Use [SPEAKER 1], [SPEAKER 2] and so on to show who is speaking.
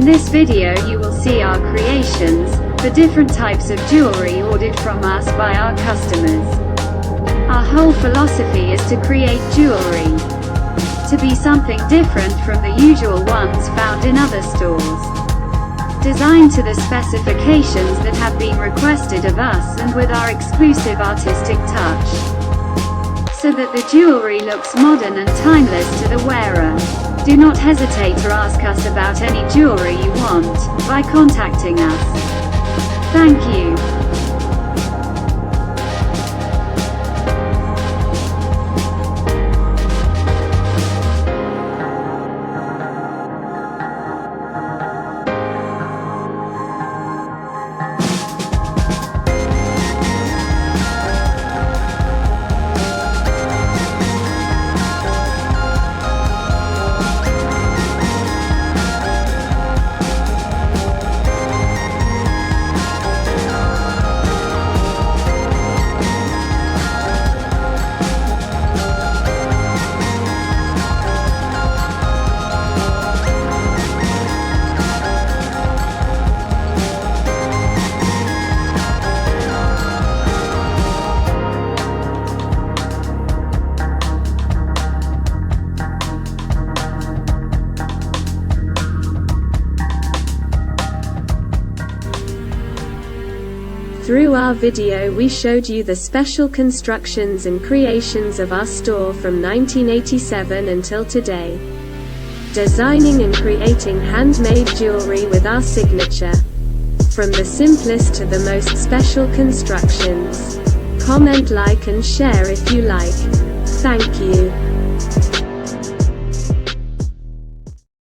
[SPEAKER 1] this video you will see our creations, for different types of jewelry ordered from us by our customers. Our whole philosophy is to create jewelry to be something different from the usual ones found in other stores. Designed to the specifications that have been requested of us and with our exclusive artistic touch, so that the jewelry looks modern and timeless to the wearer. Do not hesitate to ask us about any jewelry you want, by contacting us. Thank you. Through our video we showed you the special constructions and creations of our store from 1987 until today. Designing and creating handmade jewelry with our signature. From the simplest to the most special constructions. Comment, like and share if you like. Thank you.